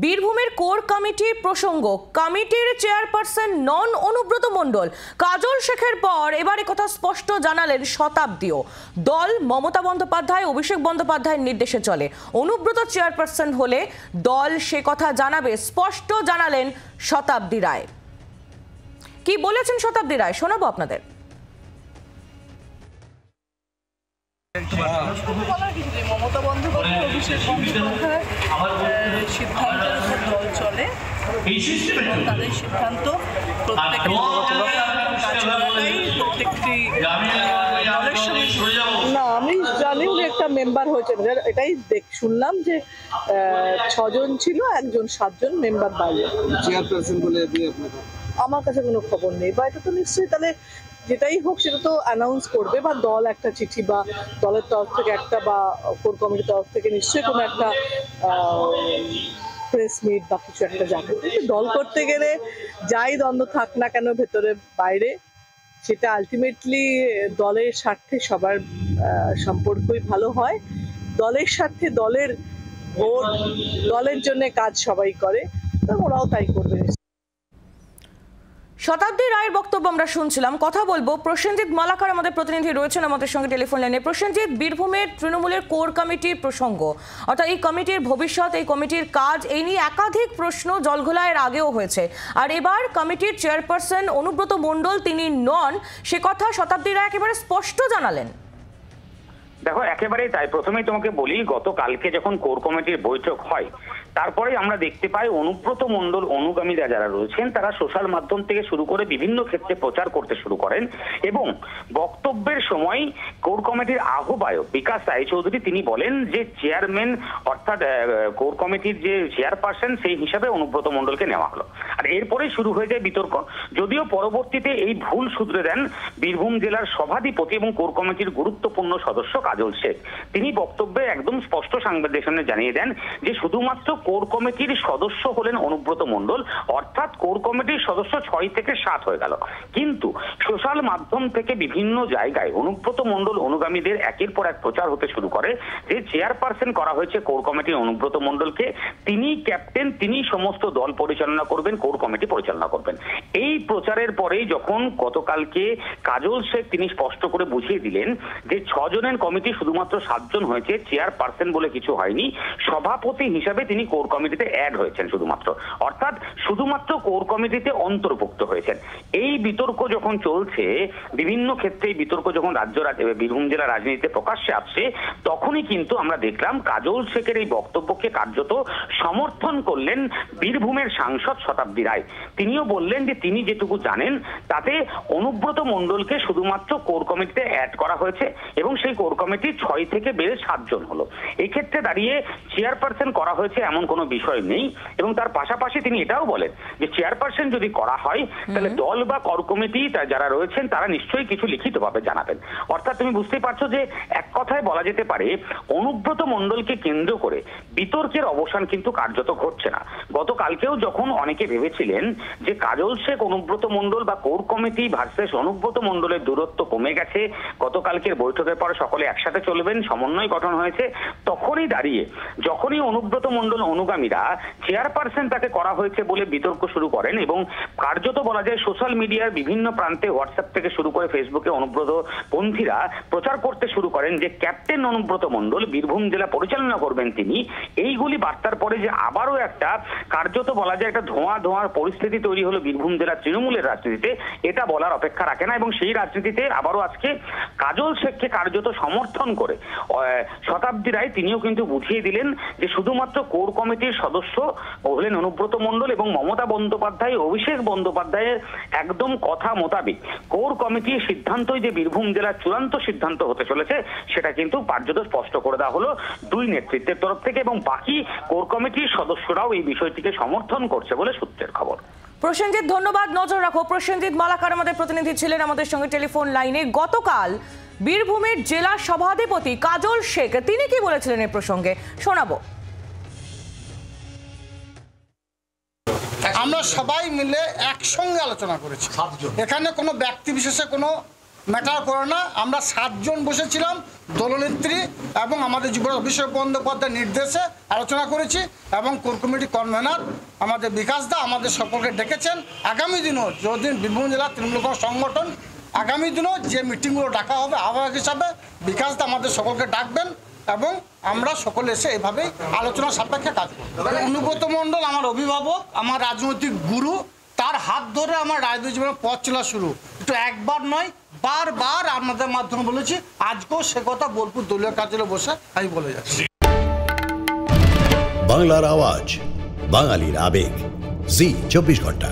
বীরভূমের কোর কমিটির প্রসঙ্গ, কমিটির চেয়ারপারসন নন অনুব্রত মণ্ডল। কাজল শেখের পর এবার একথা স্পষ্ট জানালেন শতাব্দীও। দল মমতা বন্দ্যোপাধ্যায়, অভিষেক বন্দ্যোপাধ্যায়ের নির্দেশে চলে। অনুব্রত চেয়ারপারসন হলে দল সে কথা জানাবে, স্পষ্ট জানালেন শতাব্দী রায়। কি বলেছেন শতাব্দী রায় শোনাবো আপনাদের। মমতা বন্দ্যোপাধ্যায়, অভিষেক বন্দ্যোপাধ্যায় সিদ্ধান্তের উপর দল চলে। তাদের সিদ্ধান্ত প্রত্যেকটি দলের সঙ্গে না। আমি জানি উনি একটা মেম্বার হয়েছেন, এটাই শুনলাম যে 6 জন ছিল, একজন 7 জন মেম্বার বাইরে। চেয়ারপারসন বলে আমার কাছে কোনো খবর নেই, বা এটা তো নিশ্চয়ই তাহলে যেটাই হোক সেটা তো অ্যানাউন্স করবে, বা দল একটা চিঠি বা দলের তরফ থেকে একটা, বা কোর কমিটির তরফ থেকে নিশ্চয়ই কোনো একটা প্রেস মিট বা কিছু একটা যাবে। দল করতে গেলে যাই দ্বন্দ্ব থাক না কেন ভেতরে বাইরে, সেটা আলটিমেটলি দলের স্বার্থে সবার সম্পর্কই ভালো হয়। দলের স্বার্থে, দলের ভোট, দলের জন্য কাজ সবাই করে, তো ওরাও তাই করবে। শতাব্দী রায়ের বক্তব্য আমরা শুনছিলাম। কথা বলবো প্রসেনজিৎ মালাকার, আমাদের প্রতিনিধি রয়েছেন আমাদের সঙ্গে টেলিফোন লাইনে। প্রসেনজিৎ, বীরভূমের তৃণমূলের কোর কমিটির প্রসঙ্গ, অর্থাৎ এই কমিটির ভবিষ্যৎ, এই কমিটির কাজ, এই নিয়ে একাধিক প্রশ্ন জলঘোলার আগেও হয়েছে, আর এবার কমিটির চেয়ারপারসন অনুব্রত মণ্ডল তিনি নন, সে কথা শতাব্দী রায় একেবারে স্পষ্ট জানালেন। দেখো, একেবারেই তাই। প্রথমেই তোমাকে বলি, গতকালকে যখন কোর কমিটির বৈঠক হয়, তারপরে আমরা দেখতে পাই অনুব্রত মণ্ডল অনুগামীরা যারা রয়েছেন তারা সোশ্যাল মাধ্যম থেকে শুরু করে বিভিন্ন ক্ষেত্রে প্রচার করতে শুরু করেন, এবং বক্তব্যের সময় কোর কমিটির আহ্বায়ক বিকাশ রায়চৌধুরী তিনি বলেন যে চেয়ারম্যান অর্থাৎ কোর কমিটির যে চেয়ারপারসন সেই হিসাবে অনুব্রত মণ্ডলকে নেওয়া হলো। আর এরপরেই শুরু হয়ে যায় বিতর্ক, যদিও পরবর্তীতে এই ভুল শুধরে দেন বীরভূম জেলার সভাধিপতি এবং কোর কমিটির গুরুত্বপূর্ণ সদস্য কাজল শেখ। তিনি বক্তব্যে একদম স্পষ্ট সাংবাদিকদের সামনে জানিয়ে দেন যে শুধুমাত্র কোর কমিটির সদস্য হলেন অনুব্রত মণ্ডল, অর্থাৎ কোর কমিটির সদস্য 6 থেকে 7 হয়ে গেল। কিন্তু সোশ্যাল মাধ্যম থেকে বিভিন্ন জায়গায় অনুব্রত মণ্ডল অনুগামীদের একের পর এক প্রচার হতে শুরু করে যে চেয়ারপারসন করা হয়েছে কোর কমিটির অনুব্রত মণ্ডলকে, তিনি ক্যাপ্টেন, তিনি সমস্ত দল পরিচালনা করবেন, কোর কমিটি পরিচালনা করবেন। এই প্রচারের পরেই যখন গতকালকে কাজল শেখ তিনি স্পষ্ট করে বুঝিয়ে দিলেন যে 6 জনের কমিটি শুধুমাত্র 7 জন হয়েছে, চেয়ারপারসন বলে কিছু হয়নি, সভাপতি হিসাবে তিনি কোর কমিটিতে অ্যাড হয়েছেন শুধুমাত্র, অর্থাৎ শুধুমাত্র কোর কমিটিতে অন্তর্ভুক্ত হয়েছেন। এই বিতর্ক যখন চলছে, বিভিন্ন ক্ষেত্রে বিতর্ক যখন বীরভূম জেলা রাজনীতিতে প্রকাশ্যে আসছে, তখনই কিন্তু আমরা দেখলাম কাজল শেখের এই বক্তব্যকে কার্যত সমর্থন করলেন বীরভূমের সাংসদ শতাব্দী রায়। তিনিও বললেন যে তিনি যেটুকু জানেন তাতে অনুব্রত মণ্ডলকে শুধুমাত্র কোর কমিটিতে অ্যাড করা হয়েছে, এবং সেই কোর কমিটি 6 থেকে বেড়ে 7 জন হলো। এক্ষেত্রে দাঁড়িয়ে চেয়ারপারসন করা হয়েছে এমন কোনো বিষয় নেই, এবং তার পাশাপাশি তিনি এটাও বলেন যে চেয়ারপারসন যদি করা হয় তাহলে দল বা কোর কমিটি যারা রয়েছেন তারা নিশ্চয়ই কিছু লিখিতভাবে জানাবেন। অর্থাৎ তুমি বুঝতেই পারছো যে এক কথায় বলা যেতে পারে অনুব্রত মণ্ডলকে কেন্দ্র করে বিতর্কের অবসান কিন্তু কার্যত ঘটছে না। গতকালকেও যখন অনেকে ভেবেছিলেন যে কাজল শেখ অনুব্রত মণ্ডল বা কোর কমিটি ভার্সেস অনুব্রত মণ্ডলের দূরত্ব কমে গেছে, গতকালকের বৈঠকের পর সকলে একসাথে চলবেন, সমন্বয় গঠন হয়েছে, তখনই দাঁড়িয়ে যখনই অনুব্রত মণ্ডল অনুগামীরা চেয়ারপারসন তাকে করা হয়েছে বলে বিতর্ক শুরু করেন, এবং কার্যত বলা যায় সোশ্যাল মিডিয়ার বিভিন্ন প্রান্তে হোয়াটসঅ্যাপ থেকে শুরু করে ফেসবুকে অনুব্রত পন্থীরা প্রচার করতে শুরু করেন যে ক্যাপ্টেন অনুব্রত মণ্ডল বীরভূম জেলা পরিচালনা করবেন তিনি। এইগুলি বার্তার পরে যে আবারও একটা কার্যত বলা যায় একটা ধোঁয়ার পরিস্থিতি তৈরি হলো বীরভূম জেলা তৃণমূলের রাজনীতিতে, এটা বলার অপেক্ষা রাখে না। এবং সেই রাজনীতিতে আবারও আজকে কাজল শেখকে কার্যত সমর্থন করে শতাব্দী রায় তিনিও কিন্তু বুঝিয়ে দিলেন যে শুধুমাত্র কোর কমিটির সদস্য হলেন অনুব্রত মণ্ডল, এবং মমতা বন্দ্যোপাধ্যায়, অভিষেক বন্দ্যোপাধ্যায়ের একদম কথা মোতাবেক কোর কমিটির সিদ্ধান্তই যে বীরভূম জেলার চূড়ান্ত সিদ্ধান্ত হতে চলেছে সেটা কিন্তু কার্যত স্পষ্ট করে দেওয়া হলো দুই নেতৃত্বের তরফ থেকে, এবং বাকি কোর কমিটির সদস্যরাও এই বিষয়টিকে সমর্থন করছে বলে সূত্রের খবর। প্রসেনজিৎ, ধন্যবাদ। নজর রাখো। প্রসেনজিৎ মালাকার আমাদের প্রতিনিধি ছিলেন আমাদের সঙ্গে টেলিফোন লাইনে। গতকাল বীরভূমের জেলা সভাধিপতি কাজল শেখ তিনি কি বলেছিলেন এই প্রসঙ্গে শোনাবো। আমরা সবাই মিলে একসঙ্গে আলোচনা করেছি, এখানে কোনো ব্যক্তি বিশেষে কোনো ম্যাটার করে না। আমরা 7 জন বসেছিলাম, দলনেত্রী এবং আমাদের যুবরাজ অভিষেক বন্দ্যোপাধ্যায়ের নির্দেশে আলোচনা করেছি এবং কোর কমিটি কনভেনার আমাদের বিকাশ দা আমাদের সকলকে ডেকেছেন। আগামী দিনও যদি বীরভূম জেলা তৃণমূল কংগ্রেস সংগঠন আগামী দিনও যে মিটিংগুলো ডাকা হবে আহ্বায়ক হিসাবে বিকাশ দা আমাদের সকলকে ডাকবেন এবং আমরা সকলে এসে এভাবেই আলোচনা সাপেক্ষে কাজ করব। অনুব্রত মণ্ডল আমার অভিভাবক, আমার রাজনৈতিক গুরু, তার হাত ধরে আমার রাজনৈতিক জীবনের পথ চলা শুরু। একটু একবার নয়, বারবার আপনাদের মাধ্যমে বলেছি, আজকেও সে কথা বোলপুর দলীয় কার্যালয়ে বসে আমি বলে যাচ্ছি। বাংলার আওয়াজ, বাঙালির আবেগ, জি 24 ঘন্টা।